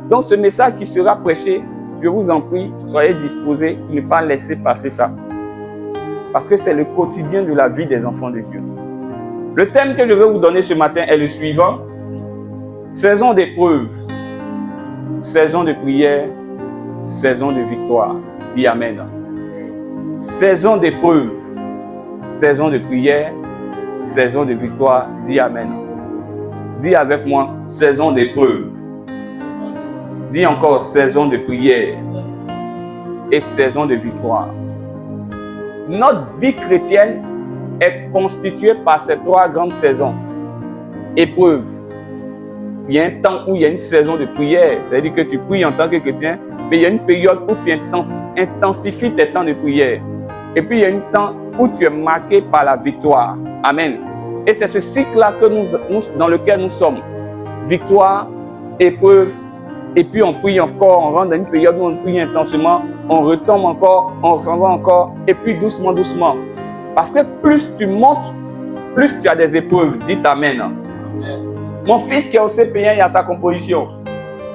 Donc ce message qui sera prêché, je vous en prie, soyez disposés pour ne pas laisser passer ça. Parce que c'est le quotidien de la vie des enfants de Dieu. Le thème que je vais vous donner ce matin est le suivant. Saison d'épreuve, saison de prière, saison de victoire. Dis Amen. Saison d'épreuve, saison de prière, saison de victoire. Dis Amen. Dis avec moi, saison d'épreuve. Dis encore, saison de prière et saison de victoire. Notre vie chrétienne est constituée par ces trois grandes saisons. Épreuve. Il y a un temps où il y a une saison de prière, c'est-à-dire que tu pries en tant que chrétien, mais il y a une période où tu intensifies tes temps de prière. Et puis il y a un temps où tu es marqué par la victoire. Amen. Et c'est ce cycle-là dans lequel nous sommes. Victoire, épreuve, et puis on prie encore, on rentre dans une période où on prie intensément, on retombe encore, on s'en va encore, et puis doucement, doucement. Parce que plus tu montes, plus tu as des épreuves. Dites Amen. Mon fils qui est au CP1, il a sa composition.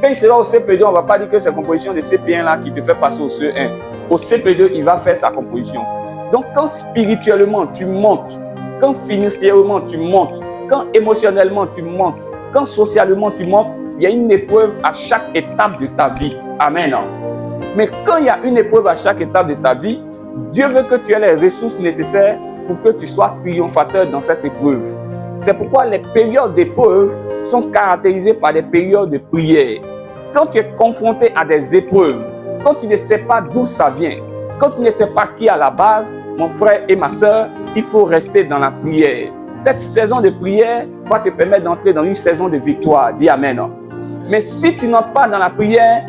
Quand il sera au CP2, on ne va pas dire que c'est la composition de CP1 là qui te fait passer au CE1. Au CP2, il va faire sa composition. Donc quand spirituellement tu montes, quand financièrement tu montes, quand émotionnellement tu montes, quand socialement tu montes, il y a une épreuve à chaque étape de ta vie. Amen. Mais quand il y a une épreuve à chaque étape de ta vie, Dieu veut que tu aies les ressources nécessaires pour que tu sois triomphateur dans cette épreuve. C'est pourquoi les périodes d'épreuve sont caractérisées par des périodes de prière. Quand tu es confronté à des épreuves, quand tu ne sais pas d'où ça vient, quand tu ne sais pas qui est à la base, mon frère et ma soeur, il faut rester dans la prière. Cette saison de prière va te permettre d'entrer dans une saison de victoire. Dis Amen. Mais si tu n'entres pas dans la prière,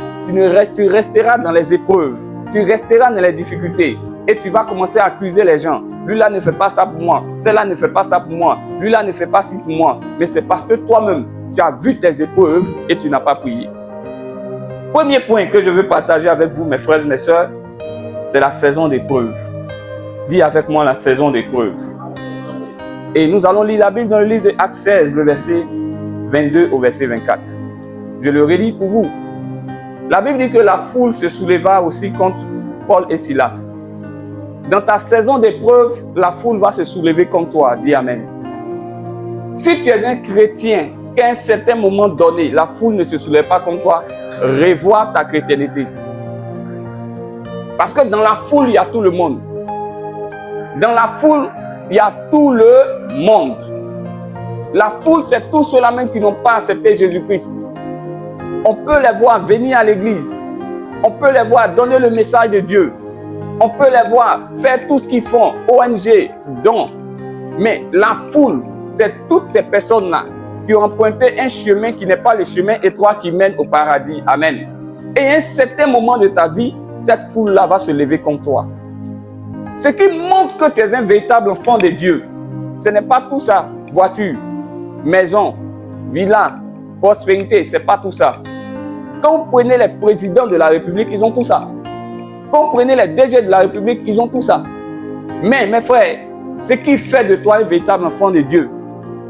tu resteras dans les épreuves, tu resteras dans les difficultés. Et tu vas commencer à accuser les gens. Lui là ne fait pas ça pour moi. Celle-là ne fait pas ça pour moi. Lui là ne fait pas ci pour moi. Mais c'est parce que toi-même, tu as vu tes épreuves et tu n'as pas prié. Premier point que je veux partager avec vous, mes frères et mes sœurs, c'est la saison d'épreuve. Dis avec moi la saison d'épreuve. Et nous allons lire la Bible dans le livre de Actes 16, le verset 22 au verset 24. Je le relis pour vous. La Bible dit que la foule se souleva aussi contre Paul et Silas. Dans ta saison d'épreuve, la foule va se soulever contre toi. Dis Amen. Si tu es un chrétien, qu'à un certain moment donné, la foule ne se soulève pas contre toi, revois ta chrétienté. Parce que dans la foule, il y a tout le monde. Dans la foule, il y a tout le monde. La foule, c'est tous ceux-là même qui n'ont pas accepté Jésus-Christ. On peut les voir venir à l'église. On peut les voir donner le message de Dieu. On peut les voir faire tout ce qu'ils font, ONG, dons. Mais la foule, c'est toutes ces personnes-là qui ont emprunté un chemin qui n'est pas le chemin étroit qui mène au paradis. Amen. Et à un certain moment de ta vie, cette foule-là va se lever contre toi. Ce qui montre que tu es un véritable enfant de Dieu, ce n'est pas tout ça. Voiture, maison, villa, prospérité, ce n'est pas tout ça. Quand vous prenez les présidents de la République, ils ont tout ça. Quand vous prenez les DG de la République, ils ont tout ça. Mais mes frères, ce qui fait de toi un véritable enfant de Dieu,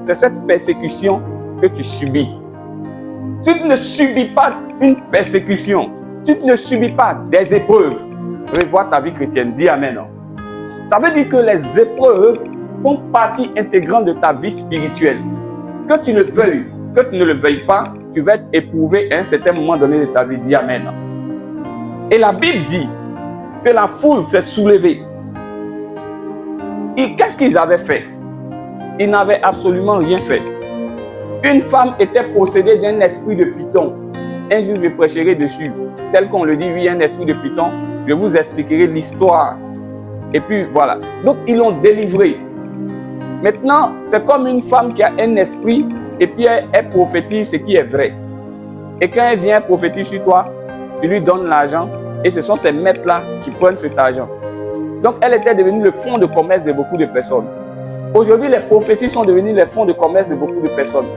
c'est cette persécution que tu subis. Si tu ne subis pas une persécution, si tu ne subis pas des épreuves, revois ta vie chrétienne. Dis Amen. Ça veut dire que les épreuves font partie intégrante de ta vie spirituelle. Que tu ne veuilles, que tu ne le veuilles pas, tu vas être éprouvé à un certain moment donné de ta vie. Dis Amen. Et la Bible dit que la foule s'est soulevée. Et qu'est-ce qu'ils avaient fait? Ils n'avaient absolument rien fait. Une femme était possédée d'un esprit de python. Un jour, je prêcherai dessus. Tel qu'on le dit, oui, un esprit de python. Je vous expliquerai l'histoire. Et puis, voilà. Donc, ils l'ont délivrée. Maintenant, c'est comme une femme qui a un esprit et puis elle prophétise ce qui est vrai. Et quand elle vient prophétiser sur toi, tu lui donnes l'argent et ce sont ces maîtres-là qui prennent cet argent. Donc, elle était devenue le fonds de commerce de beaucoup de personnes. Aujourd'hui, les prophéties sont devenues les fonds de commerce de beaucoup de personnes.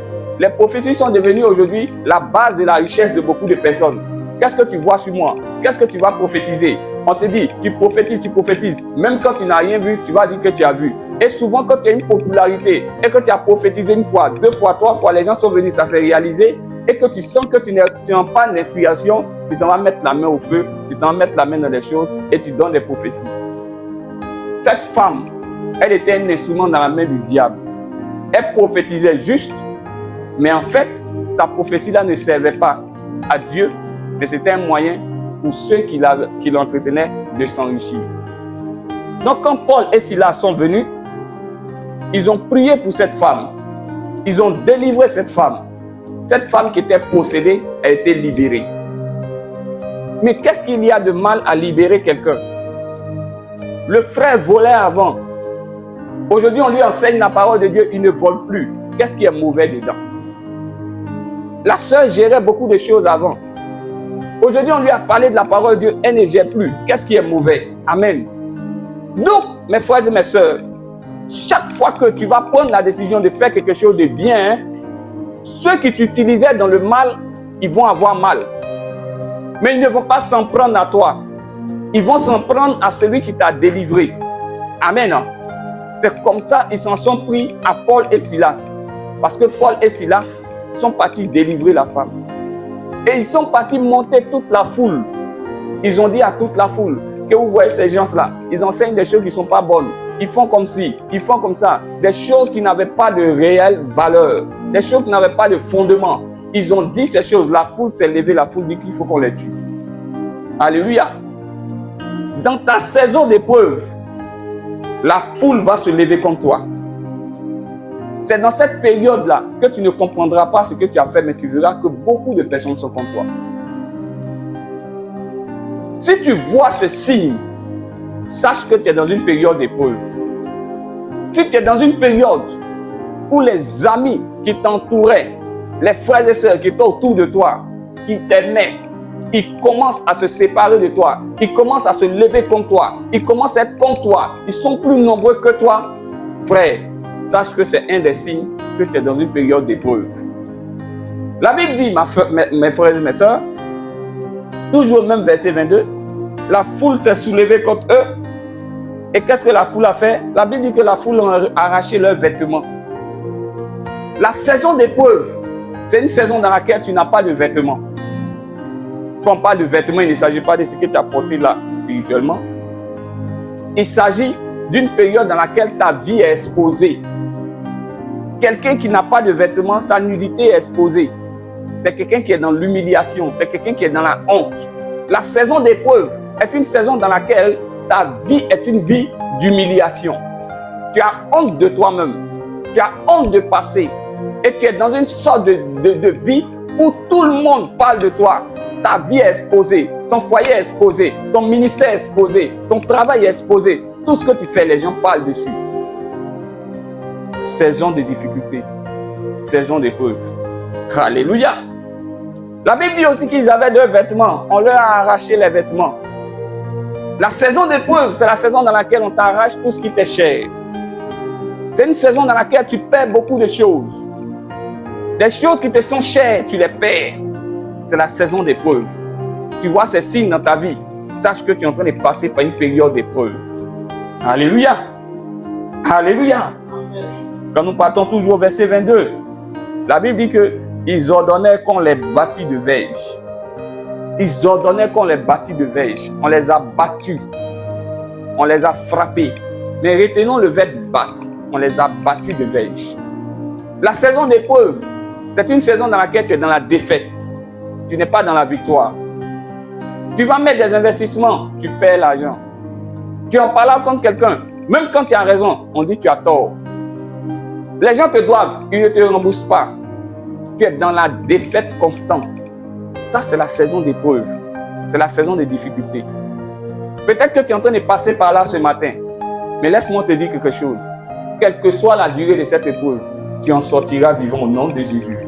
Les prophéties sont devenues aujourd'hui la base de la richesse de beaucoup de personnes. Qu'est-ce que tu vois sur moi? Qu'est-ce que tu vas prophétiser? On te dit, tu prophétises. Même quand tu n'as rien vu, tu vas dire que tu as vu. Et souvent, quand tu as une popularité et que tu as prophétisé une fois, deux fois, trois fois, les gens sont venus, ça s'est réalisé. et que tu sens que tu n'as pas d'inspiration, tu t'en vas mettre la main au feu, tu t'en vas mettre la main dans les choses et tu donnes des prophéties. Cette femme, elle était un instrument dans la main du diable. Elle prophétisait juste, mais en fait, sa prophétie-là ne servait pas à Dieu, mais c'était un moyen pour ceux qui l'entretenaient de s'enrichir. Donc quand Paul et Silas sont venus, ils ont prié pour cette femme. Ils ont délivré cette femme. Cette femme qui était possédée a été libérée. Mais qu'est-ce qu'il y a de mal à libérer quelqu'un? Le frère volait avant. Aujourd'hui, on lui enseigne la parole de Dieu, il ne vole plus. Qu'est-ce qui est mauvais dedans? La sœur gérait beaucoup de choses avant. Aujourd'hui, on lui a parlé de la parole de Dieu, elle ne gère plus. Qu'est-ce qui est mauvais? Amen. Donc, mes frères et mes sœurs, chaque fois que tu vas prendre la décision de faire quelque chose de bien, ceux qui t'utilisaient dans le mal, ils vont avoir mal. Mais ils ne vont pas s'en prendre à toi. Ils vont s'en prendre à celui qui t'a délivré. Amen. C'est comme ça ils s'en sont pris à Paul et Silas. Parce que Paul et Silas sont partis délivrer la femme. Et ils sont partis monter toute la foule. Ils ont dit à toute la foule que vous voyez ces gens-là, ils enseignent des choses qui ne sont pas bonnes. Ils font comme ci, ils font comme ça. Des choses qui n'avaient pas de réelle valeur. Des choses qui n'avaient pas de fondement. Ils ont dit ces choses. La foule s'est levée, la foule dit qu'il faut qu'on les tue. Alléluia. Dans ta saison d'épreuve, la foule va se lever contre toi. C'est dans cette période-là que tu ne comprendras pas ce que tu as fait, mais tu verras que beaucoup de personnes sont contre toi. Si tu vois ce signe, sache que tu es dans une période d'épreuve. Si tu es dans une période où les amis qui t'entouraient, les frères et sœurs qui étaient autour de toi, qui t'aimaient, ils commencent à se séparer de toi, ils commencent à se lever contre toi, ils commencent à être contre toi, ils sont plus nombreux que toi, frère, sache que c'est un des signes que tu es dans une période d'épreuve. La Bible dit, mes frères et mes sœurs, toujours le même verset 22, la foule s'est soulevée contre eux. Et qu'est-ce que la foule a fait? La Bible dit que la foule a arraché leurs vêtements. La saison d'épreuve, c'est une saison dans laquelle tu n'as pas de vêtements. Quand on parle de vêtements, il ne s'agit pas de ce que tu as porté là spirituellement. Il s'agit d'une période dans laquelle ta vie est exposée. Quelqu'un qui n'a pas de vêtements, sa nudité est exposée. C'est quelqu'un qui est dans l'humiliation, c'est quelqu'un qui est dans la honte. La saison d'épreuve est une saison dans laquelle ta vie est une vie d'humiliation. Tu as honte de toi-même, tu as honte de passer et tu es dans une sorte de vie où tout le monde parle de toi. Ta vie est exposée, ton foyer est exposé, ton ministère est exposé, ton travail est exposé. Tout ce que tu fais, les gens parlent dessus. Saison de difficulté, saison d'épreuve. Alléluia. La Bible dit aussi qu'ils avaient deux vêtements. On leur a arraché les vêtements. La saison d'épreuve, c'est la saison dans laquelle on t'arrache tout ce qui t'est cher. C'est une saison dans laquelle tu perds beaucoup de choses. Des choses qui te sont chères, tu les perds. C'est la saison d'épreuve. Tu vois ces signes dans ta vie. Sache que tu es en train de passer par une période d'épreuve. Alléluia. Alléluia. Quand nous partons toujours au verset 22, la Bible dit qu'ils ordonnaient qu'on les bâtit de verges. Ils ordonnaient qu'on les bâtit de verges. On les a battus. On les a frappés. Mais retenons le verbe battre. On les a battus de verges. La saison d'épreuve, c'est une saison dans laquelle tu es dans la défaite. Tu n'es pas dans la victoire. Tu vas mettre des investissements, tu perds l'argent. Tu en parles contre quelqu'un, même quand tu as raison, on dit tu as tort. Les gens te doivent, ils ne te remboursent pas. Tu es dans la défaite constante. Ça, c'est la saison d'épreuve. C'est la saison des difficultés. Peut-être que tu es en train de passer par là ce matin. Mais laisse-moi te dire quelque chose. Quelle que soit la durée de cette épreuve, tu en sortiras vivant au nom de Jésus.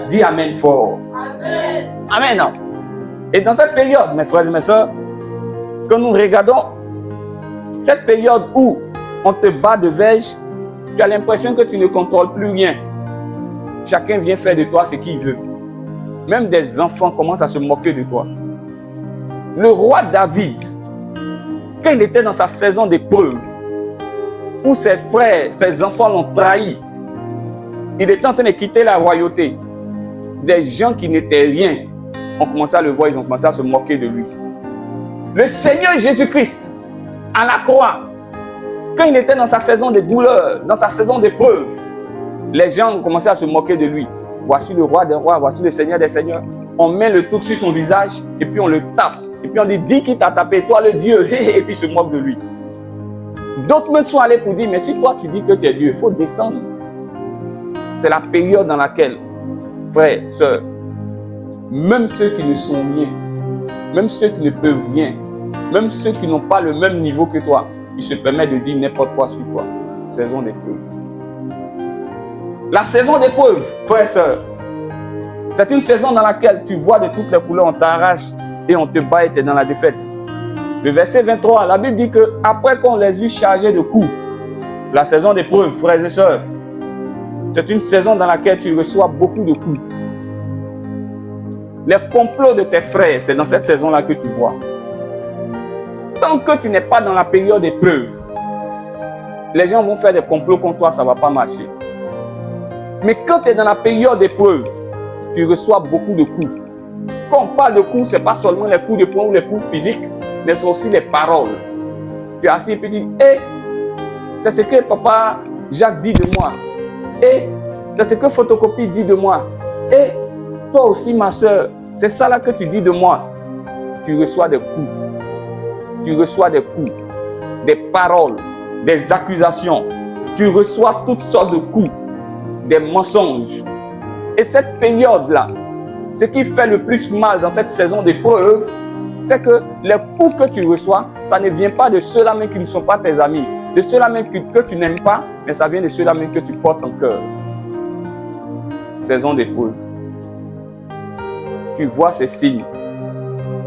Dis Amen fort. Amen. Amen. Et dans cette période, mes frères et mes sœurs, quand nous regardons cette période où on te bat de verge, tu as l'impression que tu ne contrôles plus rien. Chacun vient faire de toi ce qu'il veut. Même des enfants commencent à se moquer de toi. Le roi David, quand il était dans sa saison d'épreuve, où ses frères, ses enfants l'ont trahi, il était en train de quitter la royauté. des gens qui n'étaient rien ont commencé à le voir, ils ont commencé à se moquer de lui. Le Seigneur Jésus-Christ, à la croix, quand il était dans sa saison de douleur, dans sa saison d'épreuve, les gens ont commencé à se moquer de lui. Voici le roi des rois, voici le Seigneur des seigneurs. On met le tout sur son visage et puis on le tape. Et puis on dit, dis qui t'a tapé, toi le Dieu. Et puis il se moque de lui. D'autres même sont allés pour dire, mais si toi tu dis que tu es Dieu, il faut descendre. C'est la période dans laquelle, frères, sœurs, même ceux qui ne sont rien, même ceux qui ne peuvent rien, même ceux qui n'ont pas le même niveau que toi, ils se permettent de dire n'importe quoi sur toi. Saison d'épreuve. La saison d'épreuve, frères et sœurs, c'est une saison dans laquelle tu vois de toutes les couleurs, on t'arrache et on te bat et tu es dans la défaite. Le verset 23, la Bible dit que après qu'on les eut chargés de coups, la saison d'épreuve, frères et sœurs, c'est une saison dans laquelle tu reçois beaucoup de coups. Les complots de tes frères, c'est dans cette saison-là que tu vois. Tant que tu n'es pas dans la période d'épreuve, les gens vont faire des complots contre toi, ça ne va pas marcher. Mais quand tu es dans la période d'épreuve, tu reçois beaucoup de coups. Quand on parle de coups, ce n'est pas seulement les coups de poing ou les coups physiques, mais c'est aussi les paroles. Tu es assis et tu dis, c'est ce que papa Jacques dit de moi. C'est ce que Photocopie dit de moi. Toi aussi, ma soeur, c'est ça là que tu dis de moi. Tu reçois des coups. Tu reçois des coups, des paroles, des accusations. Tu reçois toutes sortes de coups, des mensonges. Et cette période-là, ce qui fait le plus mal dans cette saison d'épreuve, c'est que les coups que tu reçois, ça ne vient pas de ceux-là même qui ne sont pas tes amis, de ceux-là même que tu n'aimes pas, mais ça vient de ceux-là même que tu portes en cœur. Saison d'épreuve. Tu vois ces signes.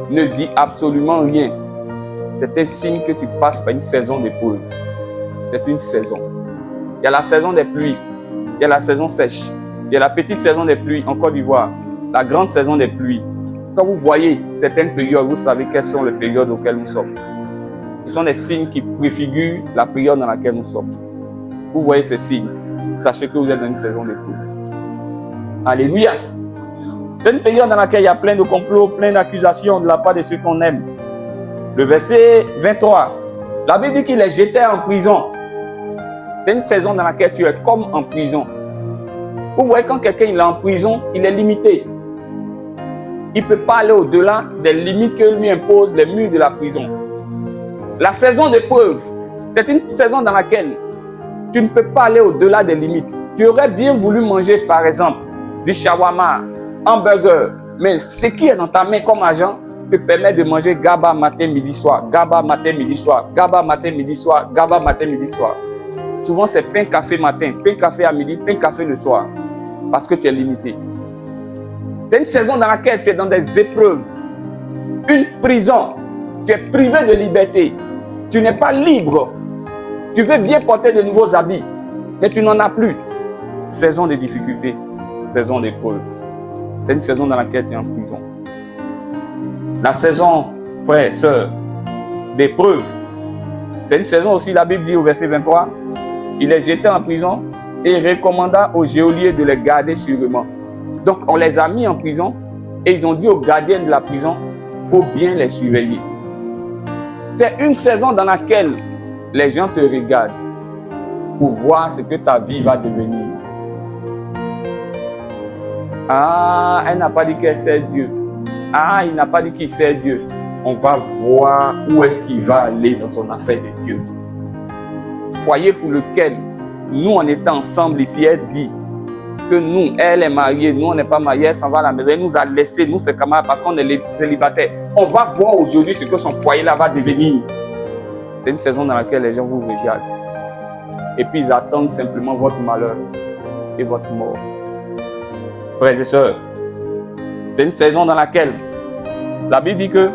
Ne dis absolument rien. C'est un signe que tu passes par une saison d'épreuve. C'est une saison. Il y a la saison des pluies. Il y a la saison sèche. Il y a la petite saison des pluies en Côte d'Ivoire. La grande saison des pluies. Quand vous voyez certaines périodes, vous savez quelles sont les périodes auxquelles nous sommes. Ce sont des signes qui préfigurent la période dans laquelle nous sommes. Vous voyez ces signes. Sachez que vous êtes dans une saison d'épreuve. Alléluia. C'est une période dans laquelle il y a plein de complots, plein d'accusations de la part de ceux qu'on aime. Le verset 23, la Bible dit qu'il est jeté en prison. C'est une saison dans laquelle tu es comme en prison. Vous voyez, quand quelqu'un est en prison, il est limité. Il ne peut pas aller au-delà des limites que lui imposent les murs de la prison. La saison d'épreuve, c'est une saison dans laquelle tu ne peux pas aller au-delà des limites. Tu aurais bien voulu manger, par exemple, du shawarma, hamburger, mais ce qui est dans ta main comme argent te permet de manger GABA matin, midi, soir, GABA matin, midi, soir, GABA matin, midi, soir, GABA matin, midi, soir. Souvent, c'est pain, café matin, pain, café à midi, pain, café le soir, parce que tu es limité. C'est une saison dans laquelle tu es dans des épreuves, une prison, tu es privé de liberté, tu n'es pas libre, tu veux bien porter de nouveaux habits, mais tu n'en as plus. Saison de difficultés, saison d'épreuve. C'est une saison dans laquelle tu es en prison. La saison, frères, sœurs, d'épreuve. C'est une saison aussi, la Bible dit au verset 23, il est jeté en prison et recommanda aux geôliers de les garder sûrement. Donc, on les a mis en prison et ils ont dit aux gardiens de la prison, il faut bien les surveiller. C'est une saison dans laquelle les gens te regardent pour voir ce que ta vie va devenir. Ah, elle n'a pas dit qu'elle sait Dieu. Ah, il n'a pas dit qu'il sait Dieu. On va voir où est-ce qu'il va aller dans son affaire de Dieu. Foyer pour lequel nous, en étant ensemble ici, elle dit que nous, elle est mariée, nous, on n'est pas mariés, elle s'en va à la maison, elle nous a laissés, nous, ses camarades, parce qu'on est célibataires. On va voir aujourd'hui ce que son foyer-là va devenir. C'est une saison dans laquelle les gens vous regardent. Et puis, ils attendent simplement votre malheur et votre mort. Frères et sœurs, c'est une saison dans laquelle la Bible dit que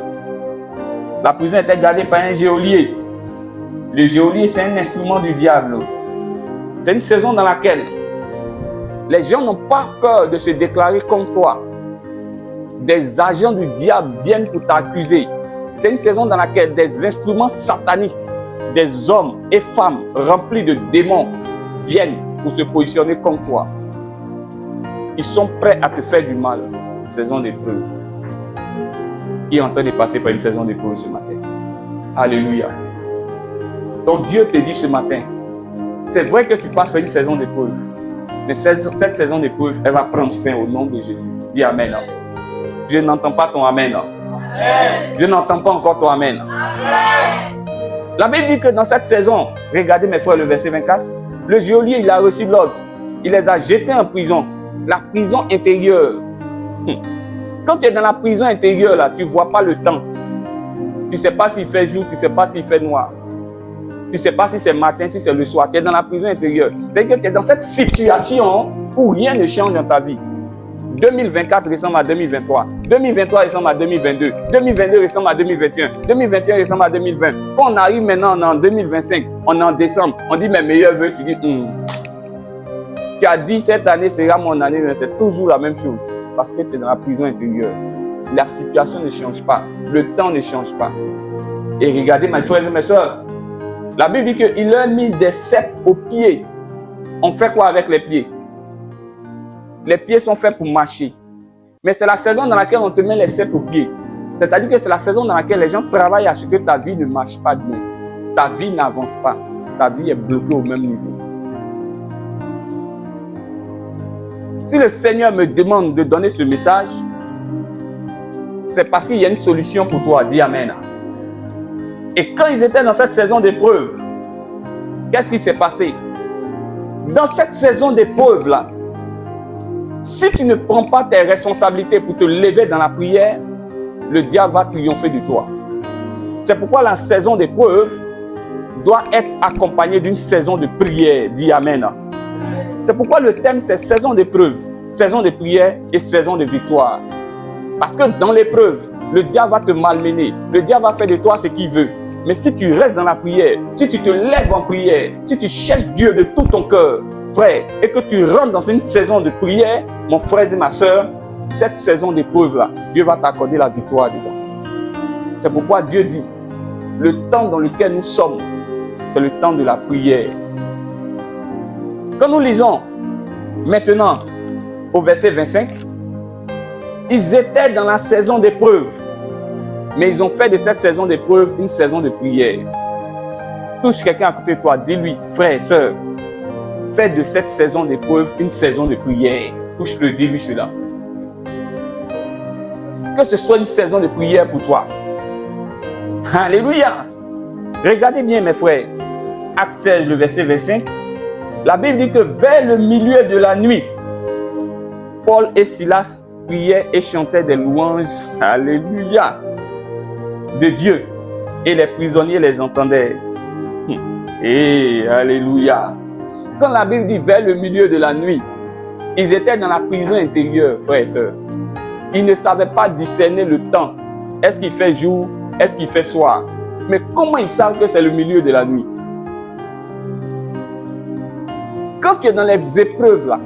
la prison était gardée par un geôlier. Le geôlier, c'est un instrument du diable. C'est une saison dans laquelle les gens n'ont pas peur de se déclarer contre toi. Des agents du diable viennent pour t'accuser. C'est une saison dans laquelle des instruments sataniques, des hommes et femmes remplis de démons viennent pour se positionner contre toi. ils sont prêts à te faire du mal. Saison d'épreuve. Qui est en train de passer par une saison d'épreuve ce matin. Alléluia. Donc Dieu te dit ce matin, c'est vrai que tu passes par une saison d'épreuve. Mais cette saison d'épreuve, elle va prendre fin au nom de Jésus. Dis Amen. Je n'entends pas ton Amen. Amen. Je n'entends pas encore ton Amen. Amen. La Bible dit que dans cette saison, regardez mes frères le verset 24, le geôlier il a reçu l'ordre. Il les a jetés en prison. La prison intérieure. Quand tu es dans la prison intérieure, là, tu ne vois pas le temps. Tu ne sais pas s'il fait jour, tu ne sais pas s'il fait noir. Tu ne sais pas si c'est matin, si c'est le soir. Tu es dans la prison intérieure. C'est-à-dire que tu es dans cette situation où rien ne change dans ta vie. 2024 ressemble à 2023. 2023 ressemble à 2022. 2022 ressemble à 2021. 2021 ressemble à 2020. Quand on arrive maintenant, on est en 2025, on est en décembre, on dit mes meilleurs vœux, tu dis, tu as dit cette année sera mon année, mais c'est toujours la même chose. Parce que tu es dans la prison intérieure. La situation ne change pas. Le temps ne change pas. Et regardez, mes frères et mes soeurs, la Bible dit qu'il leur a mis des ceps aux pieds. On fait quoi avec les pieds? Les pieds sont faits pour marcher. Mais c'est la saison dans laquelle on te met les ceps aux pieds. C'est-à-dire que c'est la saison dans laquelle les gens travaillent à ce que ta vie ne marche pas bien. Ta vie n'avance pas. Ta vie est bloquée au même niveau. Si le Seigneur me demande de donner ce message, c'est parce qu'il y a une solution pour toi. Dis Amen. Et quand ils étaient dans cette saison d'épreuve, qu'est-ce qui s'est passé? Dans cette saison d'épreuve-là, si tu ne prends pas tes responsabilités pour te lever dans la prière, le diable va triompher de toi. C'est pourquoi la saison d'épreuve doit être accompagnée d'une saison de prière. Dis Amen. C'est pourquoi le thème c'est saison d'épreuve, saison de prière et saison de victoire. Parce que dans l'épreuve, le diable va te malmener. Le diable va faire de toi ce qu'il veut. Mais si tu restes dans la prière, si tu te lèves en prière, si tu cherches Dieu de tout ton cœur, frère, et que tu rentres dans une saison de prière, mon frère et ma soeur, cette saison d'épreuve-là, Dieu va t'accorder la victoire dedans. C'est pourquoi Dieu dit, le temps dans lequel nous sommes, c'est le temps de la prière. Quand nous lisons maintenant au verset 25, ils étaient dans la saison d'épreuve, mais ils ont fait de cette saison d'épreuve une saison de prière. Touche quelqu'un à côté de toi, dis-lui, frère, sœur, fais de cette saison d'épreuve une saison de prière. Touche-le, dis-lui cela. Que ce soit une saison de prière pour toi. Alléluia. Regardez bien mes frères. Acte 16, le verset 25. La Bible dit que vers le milieu de la nuit, Paul et Silas priaient et chantaient des louanges. Alléluia. De Dieu. Et les prisonniers les entendaient. Et alléluia. Quand la Bible dit vers le milieu de la nuit, ils étaient dans la prison intérieure, frères et sœurs. Ils ne savaient pas discerner le temps. Est-ce qu'il fait jour? Est-ce qu'il fait soir? Mais comment ils savent que c'est le milieu de la nuit? Quand tu es dans les épreuves là,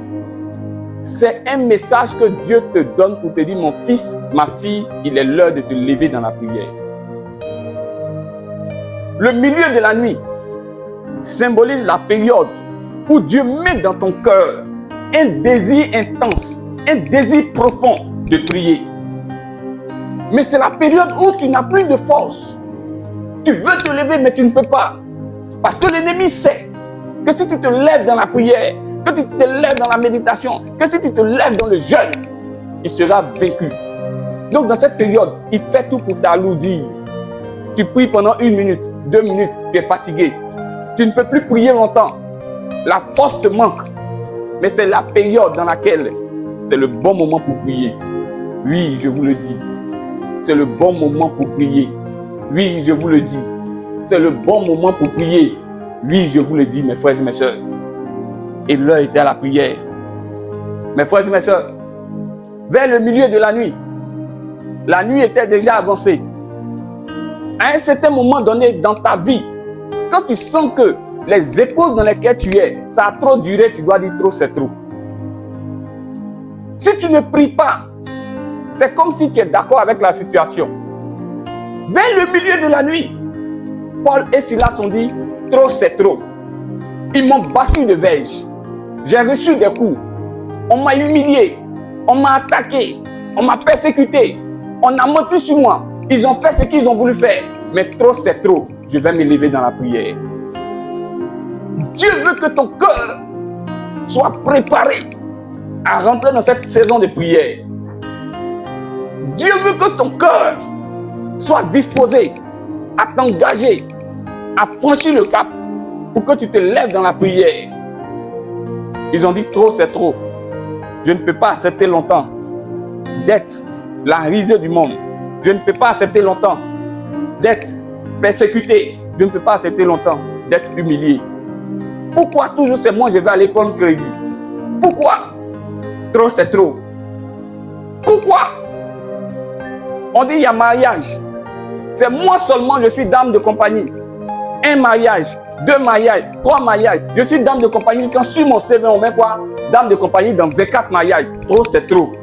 c'est un message que Dieu te donne pour te dire, mon fils, ma fille, il est l'heure de te lever dans la prière. Le milieu de la nuit symbolise la période où Dieu met dans ton cœur un désir intense, un désir profond de prier. Mais c'est la période où tu n'as plus de force. Tu veux te lever, mais tu ne peux pas. Parce que l'ennemi sait que si tu te lèves dans la prière, que tu te lèves dans la méditation, que si tu te lèves dans le jeûne, il sera vaincu. Donc dans cette période, il fait tout pour t'alourdir. Tu pries pendant 1 minute, 2 minutes, tu es fatigué. Tu ne peux plus prier longtemps. La force te manque. Mais c'est la période dans laquelle c'est le bon moment pour prier. Oui, je vous le dis. C'est le bon moment pour prier. Oui, je vous le dis. C'est le bon moment pour prier. Oui, je vous le dis, mes frères et mes soeurs. Et l'heure était à la prière. Mes frères et mes soeurs, vers le milieu de la nuit était déjà avancée. À un certain moment donné dans ta vie, quand tu sens que les épreuves dans lesquelles tu es, ça a trop duré, tu dois dire trop, c'est trop. Si tu ne pries pas, c'est comme si tu es d'accord avec la situation. Vers le milieu de la nuit, Paul et Silas ont dit, trop c'est trop. Ils m'ont battu de verge. J'ai reçu des coups. On m'a humilié. On m'a attaqué, on m'a persécuté, on a menti sur moi. Ils ont fait ce qu'ils ont voulu faire. Mais trop, c'est trop. Je vais me lever dans la prière. Dieu veut que ton cœur soit préparé à rentrer dans cette saison de prière. Dieu veut que ton cœur soit disposé à t'engager, à franchir le cap pour que tu te lèves dans la prière. Ils ont dit trop, c'est trop. Je ne peux pas accepter longtemps d'être la risée du monde. Je ne peux pas accepter longtemps d'être persécuté. Je ne peux pas accepter longtemps d'être humilié. Pourquoi toujours c'est moi je vais à l'école crédit? Pourquoi? Trop c'est trop. Pourquoi? On dit il y a mariage. C'est moi seulement je suis dame de compagnie. Un mariage, 2 mariages, 3 mariages. Je suis dame de compagnie. Quand sur mon CV on met quoi? Dame de compagnie dans 24 mariages. Trop c'est trop.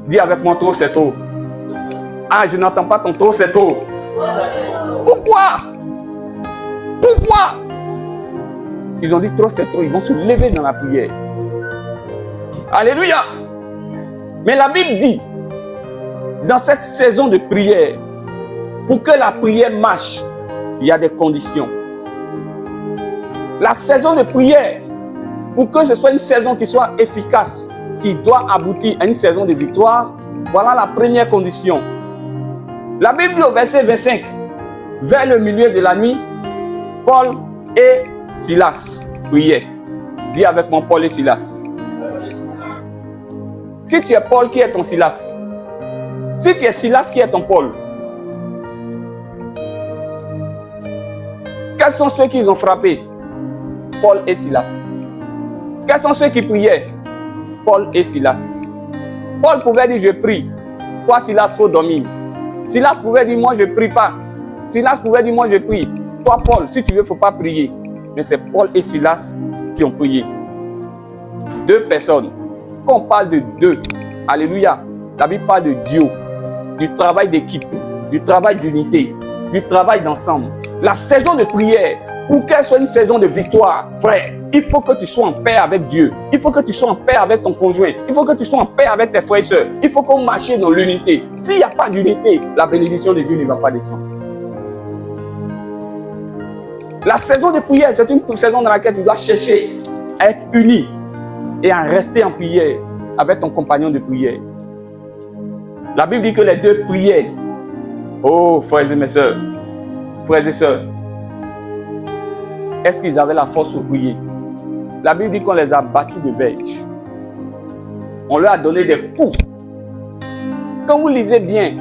Dis avec moi trop c'est trop. Ah, je n'entends pas ton trop c'est trop. Pourquoi? Pourquoi? Ils ont dit trop c'est trop. Ils vont se lever dans la prière. Alléluia. Mais la Bible dit, dans cette saison de prière, pour que la prière marche, il y a des conditions. La saison de prière, pour que ce soit une saison qui soit efficace, qui doit aboutir à une saison de victoire, voilà la première condition. La Bible dit au verset 25, vers le milieu de la nuit, Paul et Silas priaient. Dis avec moi Paul et Silas. Si tu es Paul, qui est ton Silas? Si tu es Silas, qui est ton Paul? Quels sont ceux qui ont frappé? Paul et Silas. Quels sont ceux qui priaient? Paul et Silas. Paul pouvait dire je prie. Toi Silas, faut dormir. Silas pouvait dire moi je prie pas. Silas pouvait dire moi je prie. Toi Paul, si tu veux, faut pas prier. Mais c'est Paul et Silas qui ont prié. 2 personnes. Quand on parle de 2, alléluia, la Bible parle de duo, du travail d'équipe, du travail d'unité, du travail d'ensemble. La saison de prière, pour qu'elle soit une saison de victoire, frère, il faut que tu sois en paix avec Dieu. Il faut que tu sois en paix avec ton conjoint. Il faut que tu sois en paix avec tes frères et sœurs. Il faut qu'on marche dans l'unité. S'il n'y a pas d'unité, la bénédiction de Dieu ne va pas descendre. La saison de prière, c'est une saison dans laquelle tu dois chercher à être uni et à rester en prière avec ton compagnon de prière. La Bible dit que les 2 priaient. Oh, frères et mes sœurs, frères et sœurs, est-ce qu'ils avaient la force pour prier? La Bible dit qu'on les a battus de verge. On leur a donné des coups. Quand vous lisez bien,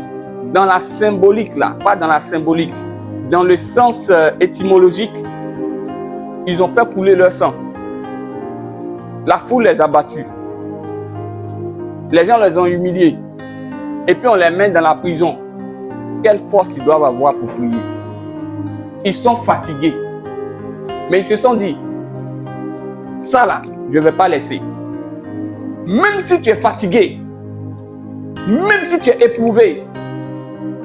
dans la symbolique là, pas dans la symbolique, dans le sens étymologique, ils ont fait couler leur sang. La foule les a battus. Les gens les ont humiliés. Et puis on les met dans la prison. Quelle force ils doivent avoir pour prier? Ils sont fatigués. Mais ils se sont dit, ça là, je ne vais pas laisser. Même si tu es fatigué, même si tu es éprouvé,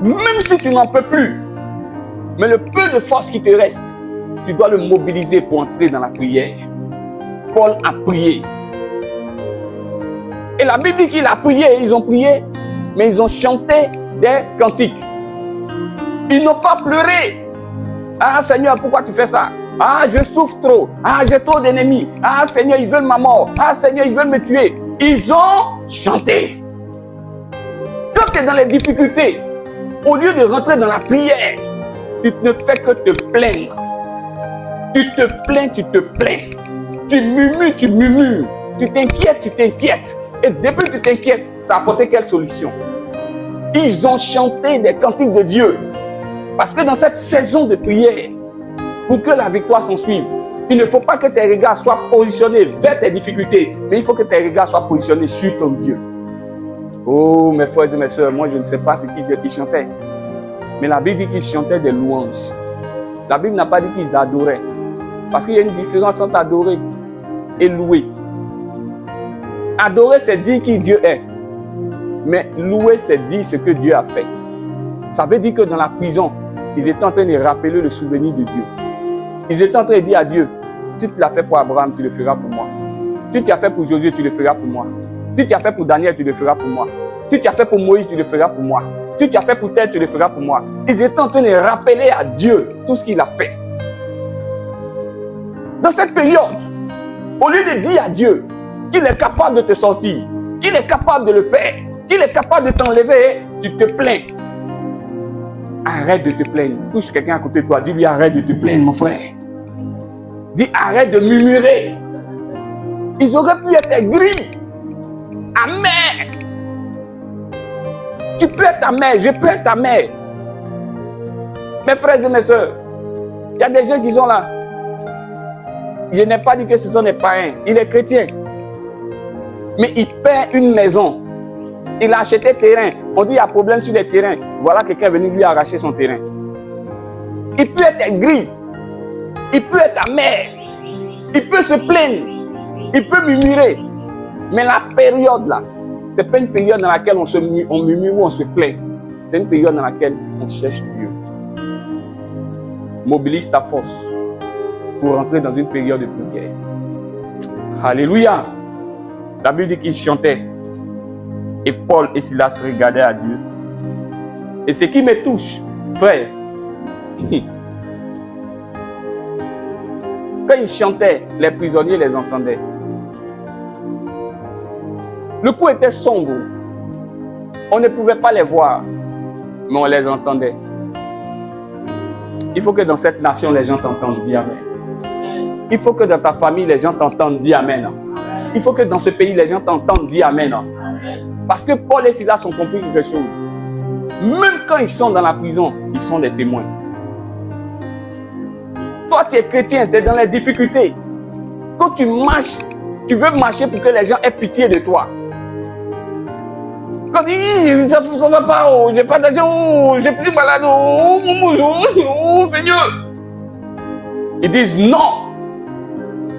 même si tu n'en peux plus, mais le peu de force qui te reste, tu dois le mobiliser pour entrer dans la prière. Paul a prié. Et la Bible dit qu'il a prié, ils ont prié, mais ils ont chanté des cantiques. Ils n'ont pas pleuré. Ah Seigneur, pourquoi tu fais ça? Ah, je souffre trop. Ah, j'ai trop d'ennemis. Ah Seigneur, ils veulent ma mort. Ah Seigneur, ils veulent me tuer. Ils ont chanté. Quand tu es dans les difficultés, au lieu de rentrer dans la prière, tu ne fais que te plaindre. Tu te plains, tu te plains. Tu murmures, tu murmures. Tu t'inquiètes, tu t'inquiètes. Et depuis que tu t'inquiètes, ça a apporté quelle solution? Ils ont chanté des cantiques de Dieu. Parce que dans cette saison de prière, pour que la victoire s'en suive, il ne faut pas que tes regards soient positionnés vers tes difficultés, mais il faut que tes regards soient positionnés sur ton Dieu. Oh, mes frères et mes sœurs, moi je ne sais pas ce qu'ils chantaient. Mais la Bible dit qu'ils chantaient des louanges. La Bible n'a pas dit qu'ils adoraient. Parce qu'il y a une différence entre adorer et louer. Adorer, c'est dire qui Dieu est. Mais louer, c'est dire ce que Dieu a fait. Ça veut dire que dans la prison, ils étaient en train de rappeler le souvenir de Dieu. Ils étaient en train de dire à Dieu, si tu l'as fait pour Abraham, tu le feras pour moi. Si tu as fait pour Josué, tu le feras pour moi. Si tu as fait pour Daniel, tu le feras pour moi. Si tu as fait pour Moïse, tu le feras pour moi. Si tu as fait pour tel, tu le feras pour moi. Ils étaient en train de rappeler à Dieu tout ce qu'il a fait. Dans cette période, au lieu de dire à Dieu qu'il est capable de te sortir, qu'il est capable de le faire, qu'il est capable de t'enlever, tu te plains. Arrête de te plaindre. Touche quelqu'un à côté de toi, dis-lui arrête de te plaindre, mon frère. Dis arrête de murmurer. Ils auraient pu être aigris, amers. Tu peux être amer, je peux être amer. Mes frères et mes soeurs, il y a des gens qui sont là. Je n'ai pas dit que ce sont des païens. Il est chrétien. Mais il perd une maison. Il a acheté terrain. On dit qu'il y a problème sur les terrains. Voilà quelqu'un est venu lui arracher son terrain. Il peut être aigri. Il peut être amer. Il peut se plaindre. Il peut murmurer. Mais la période là, ce n'est pas une période dans laquelle on murmure ou on se plaint. C'est une période dans laquelle on cherche Dieu. Mobilise ta force pour rentrer dans une période de prière. Alléluia. La Bible dit qu'ils chantaient. Et Paul et Silas regardaient à Dieu. Et ce qui me touche, frère, quand ils chantaient, les prisonniers les entendaient. Le coup était sombre. On ne pouvait pas les voir, mais on les entendait. Il faut que dans cette nation, les gens t'entendent dire Amen. Il faut que dans ta famille, les gens t'entendent dire Amen. Il faut que dans ce pays, les gens t'entendent dire Amen. Parce que Paul et Silas ont compris quelque chose. Même quand ils sont dans la prison, ils sont des témoins. Toi, tu es chrétien, tu es dans les difficultés. Quand tu marches, tu veux marcher pour que les gens aient pitié de toi. Quand tu dis, ça ne va pas, oh, j'ai pas d'argent, oh, j'ai plus malade, oh, oh, Seigneur. Ils disent non.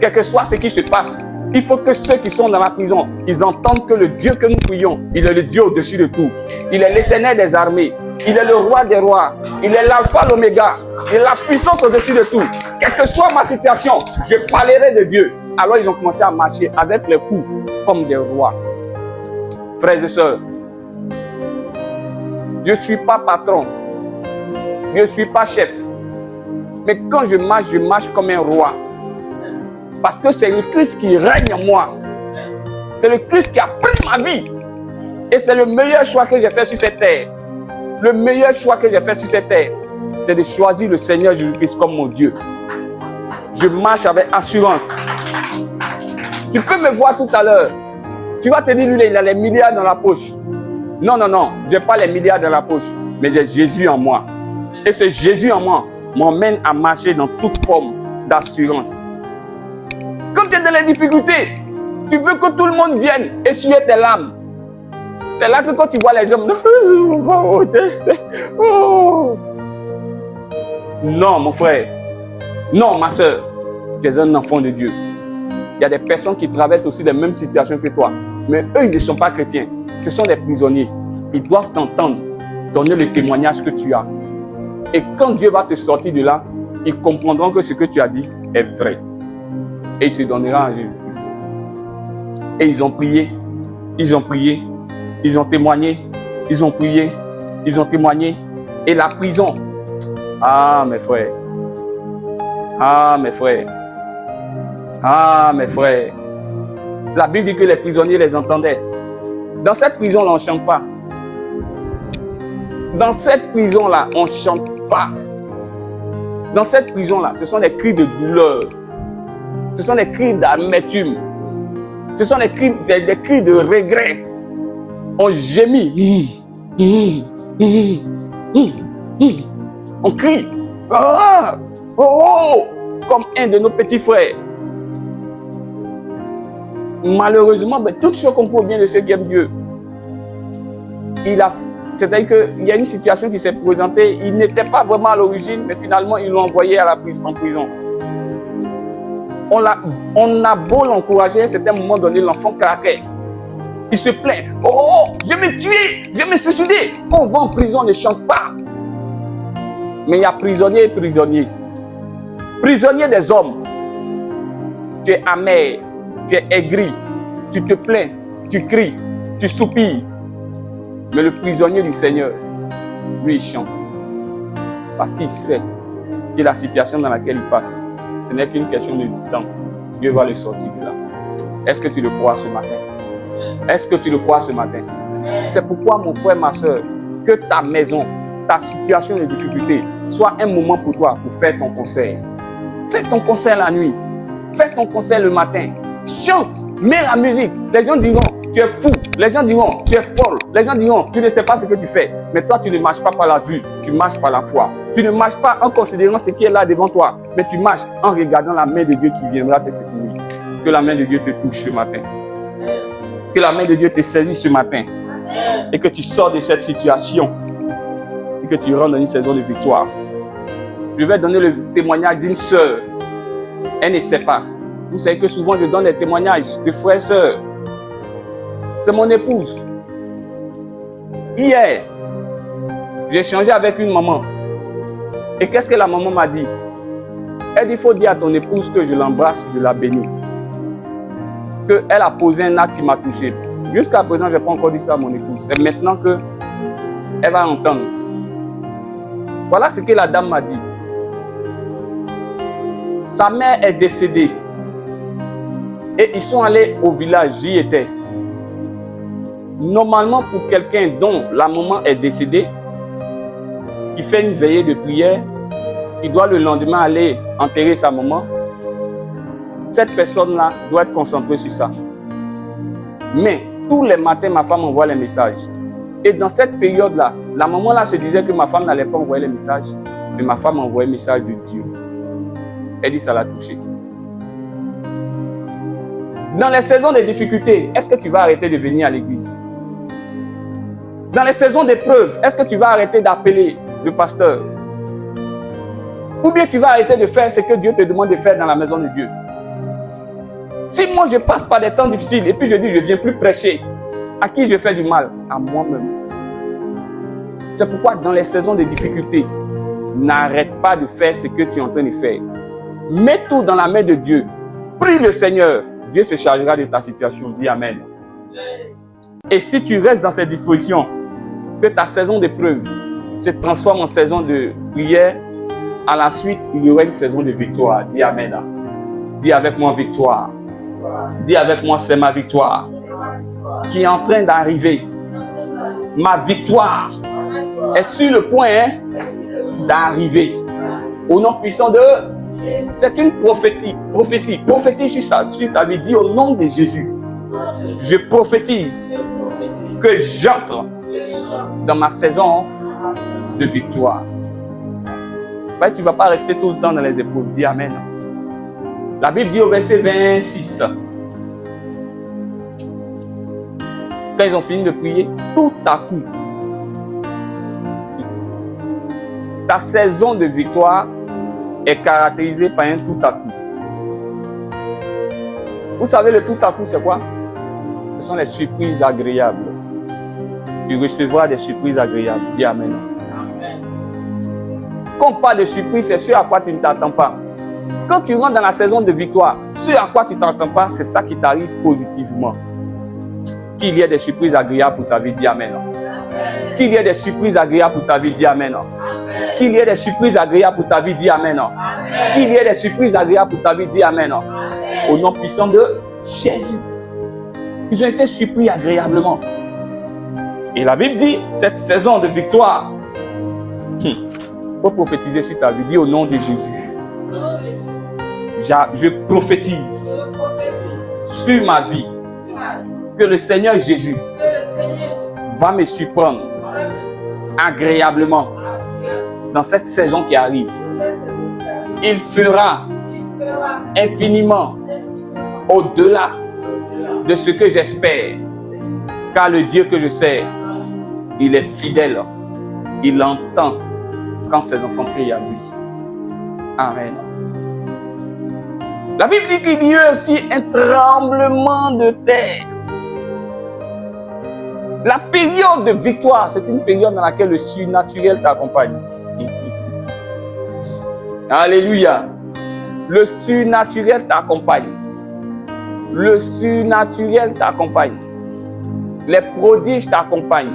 Quel que soit ce qui se passe, il faut que ceux qui sont dans la prison, ils entendent que le Dieu que nous prions, il est le Dieu au-dessus de tout. Il est l'Éternel des armées. Il est le roi des rois. Il est l'alpha, l'oméga. Il est la puissance au-dessus de tout. Quelle que soit ma situation, je parlerai de Dieu. Alors ils ont commencé à marcher avec les coups comme des rois. Frères et sœurs, je ne suis pas patron. Je ne suis pas chef. Mais quand je marche comme un roi. Parce que c'est le Christ qui règne en moi. C'est le Christ qui a pris ma vie. Et c'est le meilleur choix que j'ai fait sur cette terre. Le meilleur choix que j'ai fait sur cette terre, c'est de choisir le Seigneur Jésus-Christ comme mon Dieu. Je marche avec assurance. Tu peux me voir tout à l'heure. Tu vas te dire, lui, il a les milliards dans la poche. Non, non, non. Je n'ai pas les milliards dans la poche. Mais j'ai Jésus en moi. Et ce Jésus en moi m'emmène à marcher dans toute forme d'assurance. Quand tu es dans les difficultés, tu veux que tout le monde vienne essuyer tes larmes. C'est là que quand tu vois les gens, non, mon frère, non, ma soeur, tu es un enfant de Dieu. Il y a des personnes qui traversent aussi les mêmes situations que toi, mais eux, ils ne sont pas chrétiens. Ce sont des prisonniers. Ils doivent t'entendre, donner le témoignage que tu as. Et quand Dieu va te sortir de là, ils comprendront que ce que tu as dit est vrai. Et il se donnera à Jésus-Christ. Et ils ont prié, ils ont prié, ils ont témoigné, ils ont prié, ils ont témoigné. Et la prison, ah mes frères, ah mes frères, ah mes frères. La Bible dit que les prisonniers les entendaient. Dans cette prison-là, on ne chante pas. Dans cette prison-là, on ne chante pas. Dans cette prison-là, ce sont des cris de douleur. Ce sont des cris d'amertume. Ce sont des cris de regret. On gémit. On crie. Oh, oh, comme un de nos petits frères. Malheureusement, toutes choses qu'on peut bien de ceux qui aiment Dieu. C'est-à-dire qu'il y a une situation qui s'est présentée. Il n'était pas vraiment à l'origine, mais finalement, ils l'ont envoyé en prison. On a beau l'encourager, à un certain moment donné, l'enfant craquait. Il se plaint. Oh, je me tué, je me suicidé. Quand on va en prison, on ne chante pas. Mais il y a prisonnier et prisonnier. Prisonnier des hommes. Tu es amer, tu es aigri, tu te plains. tu cries, tu soupires. Mais le prisonnier du Seigneur, lui, il chante. Parce qu'il sait que la situation dans laquelle il passe, ce n'est qu'une question de temps. Dieu va le sortir de là. Est-ce que tu le crois ce matin? Est-ce que tu le crois ce matin? C'est pourquoi, mon frère, ma soeur, que ta maison, ta situation de difficulté soit un moment pour toi pour faire ton concert. Fais ton concert la nuit. Fais ton concert le matin. Chante, mets la musique. Les gens diront, tu es fou. Les gens diront, tu es folle. Les gens diront, tu ne sais pas ce que tu fais. Mais toi, tu ne marches pas par la vue, tu marches par la foi. Tu ne marches pas en considérant ce qui est là devant toi, mais tu marches en regardant la main de Dieu qui viendra te secourir. Que la main de Dieu te touche ce matin. Que la main de Dieu te saisisse ce matin. Et que tu sors de cette situation. Et que tu rentres dans une saison de victoire. Je vais donner le témoignage d'une sœur. Elle ne sait pas. Vous savez que souvent je donne des témoignages de frères et sœurs. C'est mon épouse. Hier, j'ai échangé avec une maman. Et qu'est-ce que la maman m'a dit? Elle dit, il faut dire à ton épouse que je l'embrasse, je la bénis. Qu'elle a posé un acte qui m'a touché. Jusqu'à présent, je n'ai pas encore dit ça à mon épouse. C'est maintenant qu'elle va entendre. Voilà ce que la dame m'a dit. Sa mère est décédée. Et ils sont allés au village, j'y étais. Normalement, pour quelqu'un dont la maman est décédée, qui fait une veillée de prière, qui doit le lendemain aller enterrer sa maman, cette personne-là doit être concentrée sur ça. Mais tous les matins, ma femme envoie les messages. Et dans cette période-là, la maman-là se disait que ma femme n'allait pas envoyer les messages, mais ma femme envoyait le message de Dieu. Elle dit ça l'a touché. Dans les saisons de difficultés, est-ce que tu vas arrêter de venir à l'église? Dans les saisons d'épreuves, est-ce que tu vas arrêter d'appeler le pasteur? Ou bien tu vas arrêter de faire ce que Dieu te demande de faire dans la maison de Dieu? Si moi je passe par des temps difficiles et puis je dis je ne viens plus prêcher, à qui je fais du mal? À moi-même. C'est pourquoi dans les saisons de difficultés, n'arrête pas de faire ce que tu es en train de faire. Mets tout dans la main de Dieu. Prie le Seigneur. Dieu se chargera de ta situation. Dis Amen. Et si tu restes dans cette disposition, que ta saison d'épreuve se transforme en saison de prière, à la suite, il y aura une saison de victoire. Dis Amen. Dis avec moi victoire. Dis avec moi, c'est ma victoire qui est en train d'arriver. Ma victoire est sur le point d'arriver. Au nom puissant de... C'est une prophétie. Prophétise sur ça. Tu t'avais dit au nom de Jésus. Je prophétise que j'entre dans ma saison de victoire. Ben, tu ne vas pas rester tout le temps dans les épreuves. Dis Amen. La Bible dit au verset 26. Quand ils ont fini de prier, tout à coup, ta saison de victoire est caractérisée par un tout à coup. Vous savez, le tout à coup, c'est quoi? Ce sont les surprises agréables. Tu recevras des surprises agréables. Dis Amen. Amen. Quand on parle de surprise, c'est ce à quoi tu ne t'attends pas. Quand tu rentres dans la saison de victoire, ce à quoi tu ne t'attends pas, c'est ça qui t'arrive positivement. Qu'il y ait des surprises agréables pour ta vie, dis Amen. Amen. Qu'il y ait des surprises agréables pour ta vie, dis Amen. Amen. Qu'il y ait des surprises agréables pour ta vie, dis Amen. Amen. Qu'il y ait des surprises agréables pour ta vie, dis Amen. Amen. Au nom puissant de Jésus. Ils ont été surpris agréablement. Et la Bible dit, cette saison de victoire, il faut prophétiser sur ta vie. Dis au nom de Jésus. Je prophétise sur ma vie que le Seigneur Jésus va me surprendre agréablement dans cette saison qui arrive. Il fera infiniment au-delà de ce que j'espère, car le Dieu que je sers, il est fidèle. Il entend quand ses enfants crient à lui. Amen. La Bible dit qu'il y a aussi un tremblement de terre. La période de victoire, c'est une période dans laquelle le surnaturel t'accompagne. Alléluia. Le surnaturel t'accompagne. Le surnaturel t'accompagne. Les prodiges t'accompagnent.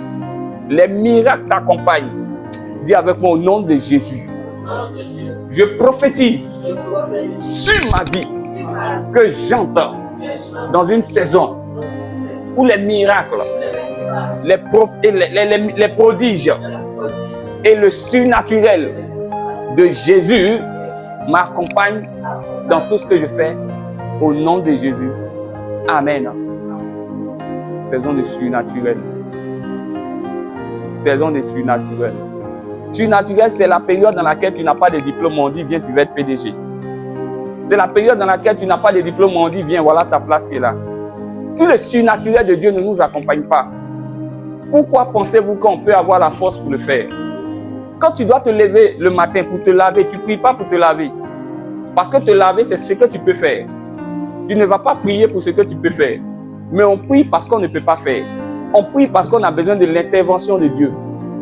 Les miracles t'accompagnent. Dis avec moi au nom de Jésus. Je prophétise sur ma vie que j'entends dans une saison où les miracles, les prodiges et le surnaturel de Jésus m'accompagnent dans tout ce que je fais au nom de Jésus. Amen. Saison de surnaturel. Saison de surnaturel. Surnaturel, c'est la période dans laquelle tu n'as pas de diplôme, on dit viens, tu vas être PDG. C'est la période dans laquelle tu n'as pas de diplôme, on dit viens, voilà ta place qui est là. Si le surnaturel de Dieu ne nous accompagne pas, pourquoi pensez-vous qu'on peut avoir la force pour le faire? Quand tu dois te lever le matin pour te laver, tu ne pries pas pour te laver. Parce que te laver, c'est ce que tu peux faire. Tu ne vas pas prier pour ce que tu peux faire. Mais on prie parce qu'on ne peut pas faire. On prie parce qu'on a besoin de l'intervention de Dieu.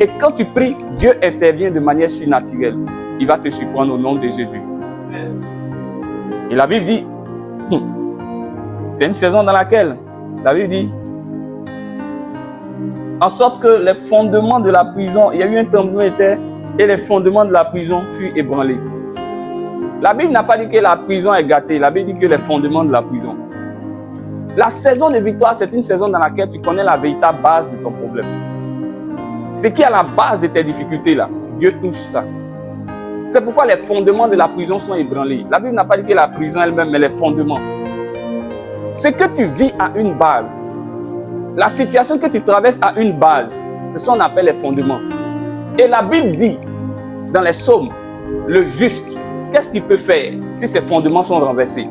Et quand tu pries, Dieu intervient de manière surnaturelle. Il va te surprendre au nom de Jésus. Et la Bible dit, c'est une saison dans laquelle, la Bible dit, en sorte que les fondements de la prison, il y a eu un tremblement de terre et les fondements de la prison furent ébranlés. La Bible n'a pas dit que la prison est gâtée, la Bible dit que les fondements de la prison. La saison de victoire, c'est une saison dans laquelle tu connais la véritable base de ton problème. Ce qui est à la base de tes difficultés là, Dieu touche ça. C'est pourquoi les fondements de la prison sont ébranlés. La Bible n'a pas dit que la prison elle-même, mais les fondements. Ce que tu vis a une base. La situation que tu traverses a une base. C'est ce qu'on appelle les fondements. Et la Bible dit, dans les psaumes, le juste, qu'est-ce qu'il peut faire si ses fondements sont renversés?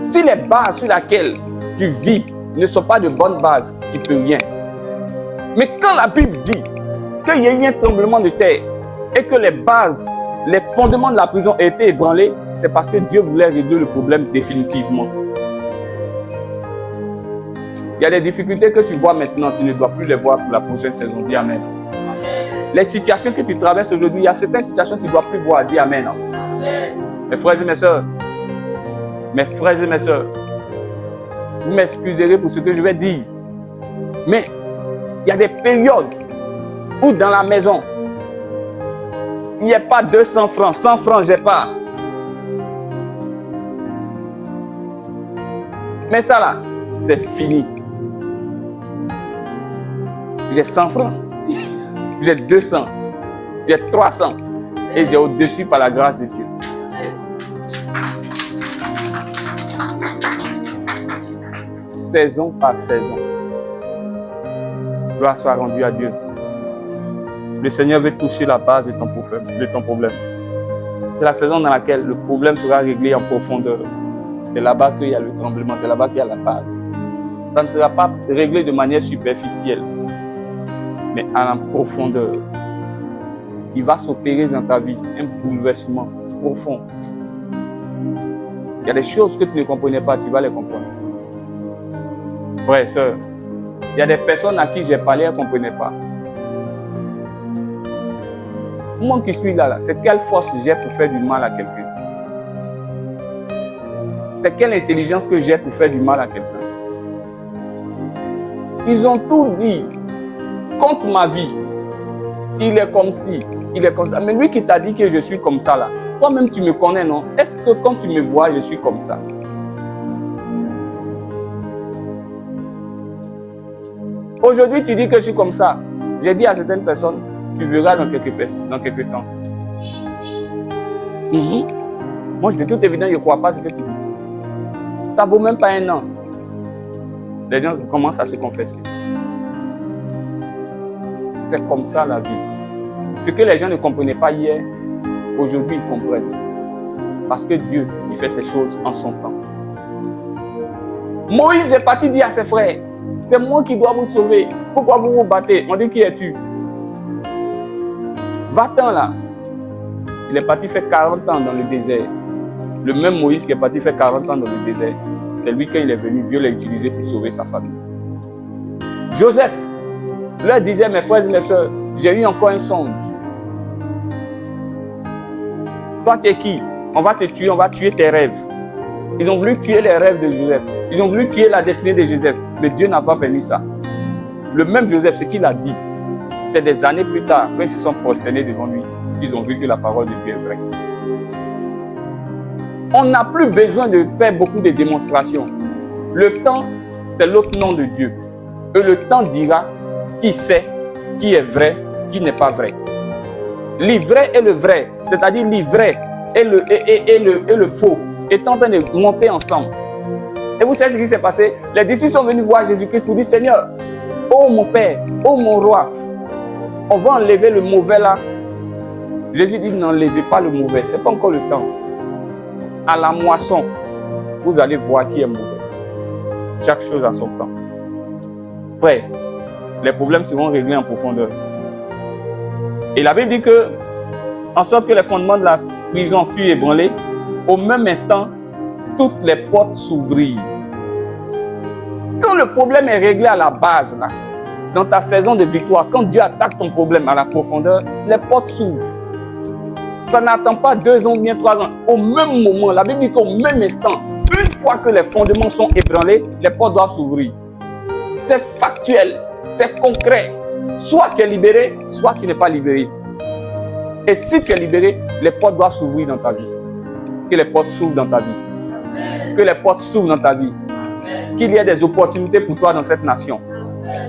Si les bases sur lesquelles tu vis ne sont pas de bonnes bases, tu ne peux rien. Mais quand la Bible dit qu'il y a eu un tremblement de terre et que les bases, les fondements de la prison ont été ébranlés, c'est parce que Dieu voulait régler le problème définitivement. Il y a des difficultés que tu vois maintenant, tu ne dois plus les voir pour la prochaine saison. Dis Amen. Les situations que tu traverses aujourd'hui, il y a certaines situations que tu ne dois plus voir. Dis Amen. Mes frères et mes sœurs, vous m'excuserez pour ce que je vais dire. Mais il y a des périodes où dans la maison, il n'y a pas 200 francs, 100 francs, je n'ai pas. Mais ça là, c'est fini. J'ai 100 francs, j'ai 200, j'ai 300 et j'ai au-dessus par la grâce de Dieu. Saison par saison. Gloire soit rendue à Dieu. Le Seigneur veut toucher la base de ton problème. C'est la saison dans laquelle le problème sera réglé en profondeur. C'est là-bas qu'il y a le tremblement, c'est là-bas qu'il y a la base. Ça ne sera pas réglé de manière superficielle, mais en profondeur. Il va s'opérer dans ta vie un bouleversement profond. Il y a des choses que tu ne comprenais pas, tu vas les comprendre. Frères et sœurs, il y a des personnes à qui j'ai parlé, elles ne comprenaient pas. Moi qui suis là, c'est quelle force j'ai pour faire du mal à quelqu'un? C'est quelle intelligence que j'ai pour faire du mal à quelqu'un? Ils ont tout dit contre ma vie. Il est comme ci, il est comme ça. Mais lui qui t'a dit que je suis comme ça là, toi-même tu me connais, non? Est-ce que quand tu me vois, je suis comme ça? Aujourd'hui, tu dis que je suis comme ça. J'ai dit à certaines personnes, tu verras dans quelques temps. Moi, de toute évidence, je ne crois pas ce que tu dis. Ça ne vaut même pas un an. Les gens commencent à se confesser. C'est comme ça la vie. Ce que les gens ne comprenaient pas hier, aujourd'hui, ils comprennent. Parce que Dieu, il fait ces choses en son temps. Moïse est parti dire à ses frères, c'est moi qui dois vous sauver. Pourquoi vous vous battez? On dit, qui es-tu? Va-t'en là. Il est parti faire 40 ans dans le désert. Le même Moïse qui est parti faire 40 ans dans le désert. C'est lui, quand il est venu, Dieu l'a utilisé pour sauver sa famille. Joseph leur disait, mes frères et mes soeurs, j'ai eu encore un songe. Toi, tu es qui? On va te tuer, on va tuer tes rêves. Ils ont voulu tuer les rêves de Joseph. Ils ont voulu tuer la destinée de Joseph. Mais Dieu n'a pas permis ça. Le même Joseph, ce qu'il a dit, c'est des années plus tard, quand ils se sont prosternés devant lui, ils ont vu que la parole de Dieu est vraie. On n'a plus besoin de faire beaucoup de démonstrations. Le temps, c'est l'autre nom de Dieu. Et le temps dira qui sait, qui est vrai, qui n'est pas vrai. L'ivraie et le vrai, c'est-à-dire l'ivraie et le faux, est en train de monter ensemble. Et vous savez ce qui s'est passé? Les disciples sont venus voir Jésus-Christ pour dire, Seigneur, oh mon Père, oh mon roi, on va enlever le mauvais là. Jésus dit, n'enlevez pas le mauvais, ce n'est pas encore le temps. À la moisson, vous allez voir qui est mauvais. Chaque chose a son temps. Après, les problèmes seront réglés en profondeur. Et la Bible dit que, en sorte que les fondements de la prison furent ébranlés, au même instant, toutes les portes s'ouvrirent. Quand le problème est réglé à la base, là, dans ta saison de victoire, quand Dieu attaque ton problème à la profondeur, les portes s'ouvrent. Ça n'attend pas 2 ans ou bien 3 ans. Au même moment, la Bible dit qu'au même instant, une fois que les fondements sont ébranlés, les portes doivent s'ouvrir. C'est factuel, c'est concret. Soit tu es libéré, soit tu n'es pas libéré. Et si tu es libéré, les portes doivent s'ouvrir dans ta vie. Que les portes s'ouvrent dans ta vie. Que les portes s'ouvrent dans ta vie. Qu'il y ait des opportunités pour toi dans cette nation.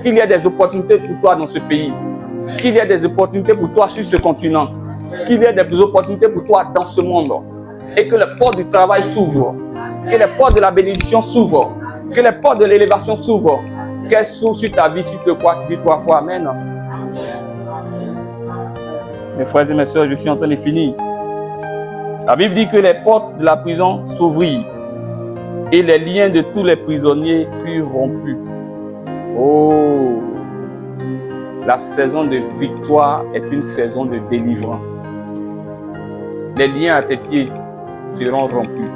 Qu'il y ait des opportunités pour toi dans ce pays. Qu'il y ait des opportunités pour toi sur ce continent. Qu'il y ait des opportunités pour toi dans ce monde. Et que les portes du travail s'ouvrent. Que les portes de la bénédiction s'ouvrent. Que les portes de l'élévation s'ouvrent. Qu'elles s'ouvrent sur ta vie, si tu crois, tu dis 3 fois Amen. Mes frères et mes sœurs, je suis en train de finir. La Bible dit que les portes de la prison s'ouvrirent et les liens de tous les prisonniers furent rompus. Oh! La saison de victoire est une saison de délivrance. Les liens à tes pieds seront rompus.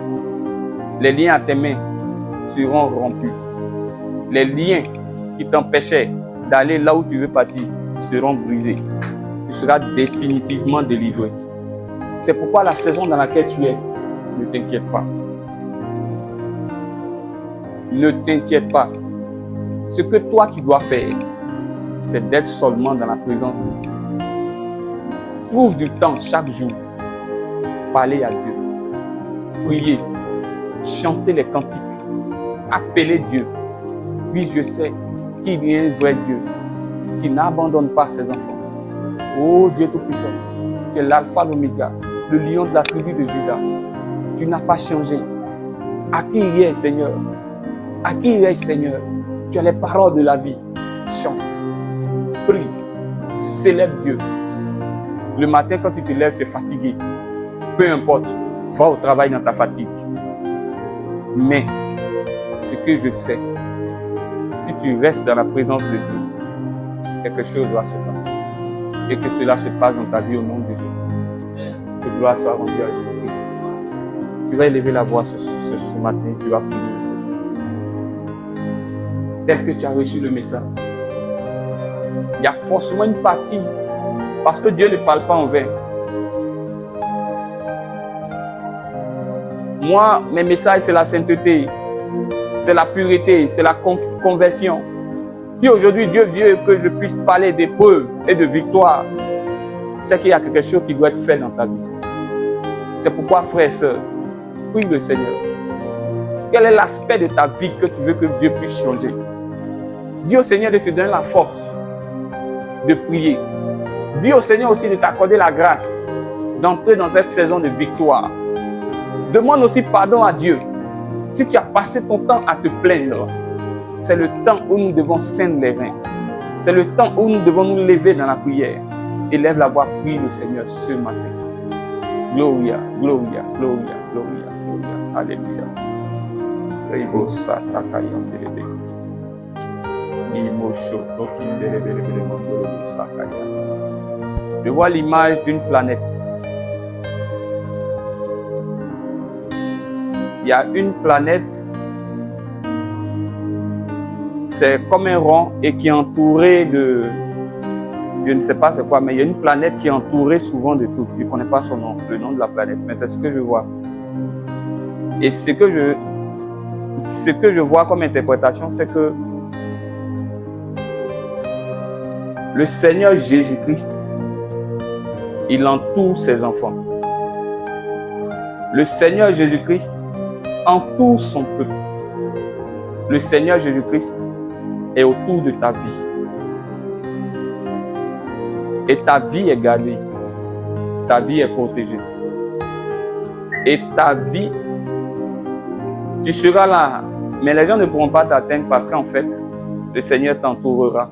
Les liens à tes mains seront rompus. Les liens qui t'empêchaient d'aller là où tu veux partir seront brisés. Tu seras définitivement délivré. C'est pourquoi la saison dans laquelle tu es, ne t'inquiète pas. Ne t'inquiète pas. Ce que toi tu dois faire, c'est d'être seulement dans la présence de Dieu. Trouve du temps chaque jour. Parler à Dieu. Prier. Chanter les cantiques. Appeler Dieu. Oui, je sais qu'il y a un vrai Dieu qui n'abandonne pas ses enfants. Oh Dieu Tout-Puissant, tu es l'alpha, l'oméga, le lion de la tribu de Juda. Tu n'as pas changé. À qui il est, Seigneur? À qui il est, Seigneur? Tu as les paroles de la vie. Chante, prie, célèbre Dieu. Le matin, quand tu te lèves, tu es fatigué. Peu importe, va au travail dans ta fatigue. Mais, ce que je sais, si tu restes dans la présence de Dieu, quelque chose va se passer. Et que cela se passe dans ta vie au nom de Jésus. Que gloire soit rendue à Jésus-Christ. Tu vas élever la voix ce matin, tu vas prier le Seigneur. Tel que tu as reçu le message, il y a forcément une partie, parce que Dieu ne parle pas en vain. Moi, mes messages, c'est la sainteté, c'est la pureté, c'est la conversion. Si aujourd'hui Dieu veut que je puisse parler d'épreuves et de victoire, c'est qu'il y a quelque chose qui doit être fait dans ta vie. C'est pourquoi, frères et sœurs, prie le Seigneur. Quel est l'aspect de ta vie que tu veux que Dieu puisse changer? Dis au Seigneur de te donner la force de prier. Dis au Seigneur aussi de t'accorder la grâce d'entrer dans cette saison de victoire. Demande aussi pardon à Dieu. Si tu as passé ton temps à te plaindre, c'est le temps où nous devons ceindre les reins. C'est le temps où nous devons nous lever dans la prière. Élève la voix, prie le Seigneur ce matin. Gloria, gloria, gloria, gloria, gloria. Alléluia. Je vois l'image d'une planète. Il y a une planète, c'est comme un rond et qui est entouré de, je ne sais pas c'est quoi, mais il y a une planète qui est entourée souvent de tout. Je ne connais pas son nom, le nom de la planète, mais c'est ce que je vois. Et ce que je vois comme interprétation, c'est que Le Seigneur Jésus-Christ, il entoure ses enfants. Le Seigneur Jésus-Christ entoure son peuple. Le Seigneur Jésus-Christ est autour de ta vie. Et ta vie est gardée. Ta vie est protégée. Et ta vie, tu seras là. Mais les gens ne pourront pas t'atteindre parce qu'en fait, le Seigneur t'entourera.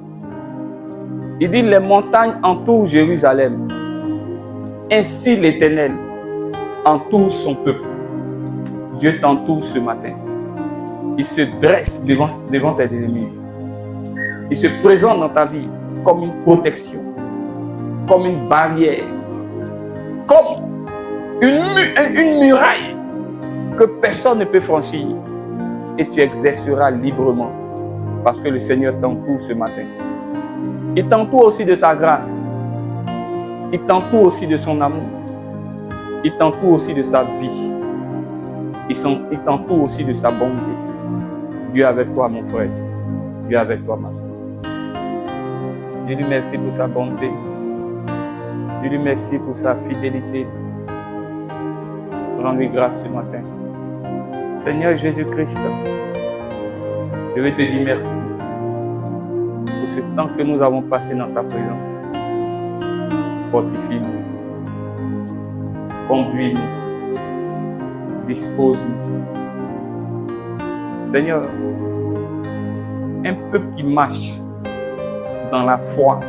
Il dit, les montagnes entourent Jérusalem. Ainsi l'Éternel entoure son peuple. Dieu t'entoure ce matin. Il se dresse devant tes ennemis. Il se présente dans ta vie comme une protection, comme une barrière, comme une muraille que personne ne peut franchir. Et tu exerceras librement parce que le Seigneur t'entoure ce matin. Il t'entoure aussi de sa grâce. Il t'entoure aussi de son amour. Il t'entoure aussi de sa vie. Il t'entoure aussi de sa bonté. Dieu est avec toi, mon frère. Dieu est avec toi, ma soeur. Dieu lui merci pour sa bonté. Dieu lui merci pour sa fidélité. Rends-lui grâce ce matin. Seigneur Jésus-Christ, je veux te dire merci pour ce temps que nous avons passé dans ta présence. Fortifie-nous, conduis-nous, dispose-nous. Seigneur, un peuple qui marche dans la foi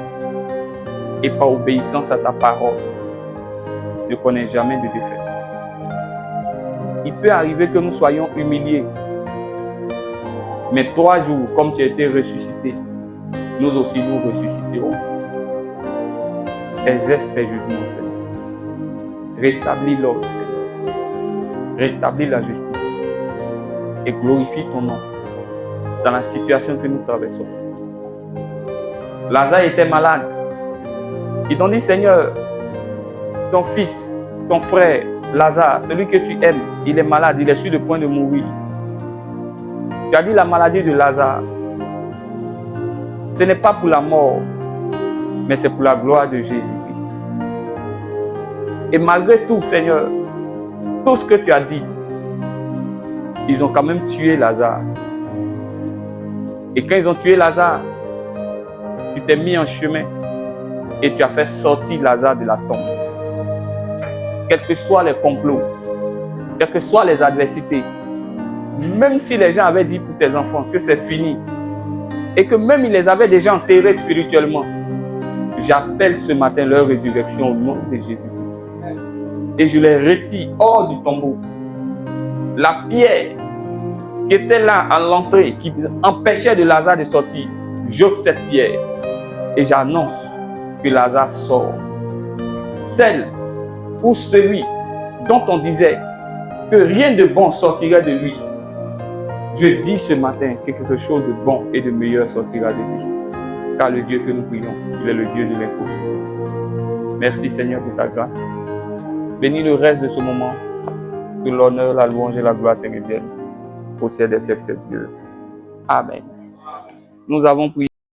et par obéissance à ta parole ne connaît jamais de défaite. Il peut arriver que nous soyons humiliés, mais 3 jours, comme tu as été ressuscité, nous aussi nous ressusciterons. Exerce tes jugements, Seigneur. Rétablis l'ordre, Seigneur. Rétablis la justice. Et glorifie ton nom dans la situation que nous traversons. Lazare était malade. Ils t'ont dit, Seigneur, ton fils, ton frère, Lazare, celui que tu aimes, il est malade, il est sur le point de mourir. Tu as dit la maladie de Lazare. Ce n'est pas pour la mort, mais c'est pour la gloire de Jésus-Christ. Et malgré tout, Seigneur, tout ce que tu as dit, ils ont quand même tué Lazare. Et quand ils ont tué Lazare, tu t'es mis en chemin et tu as fait sortir Lazare de la tombe. Quels que soient les complots, quelles que soient les adversités, même si les gens avaient dit pour tes enfants que c'est fini et que même ils les avaient déjà enterrés spirituellement, j'appelle ce matin leur résurrection au nom de Jésus-Christ. Et je les retire hors du tombeau. La pierre qui était là à l'entrée, qui empêchait de Lazare de sortir, jette cette pierre et j'annonce que Lazare sort. Celle ou celui dont on disait que rien de bon sortirait de lui, je dis ce matin que quelque chose de bon et de meilleur sortira de lui. Car le Dieu que nous prions, il est le Dieu de l'impossible. Merci Seigneur pour ta grâce. Bénis le reste de ce moment. Que l'honneur, la louange et la gloire te reviennent. Au ciel des sept Dieu. Amen. Nous avons prié.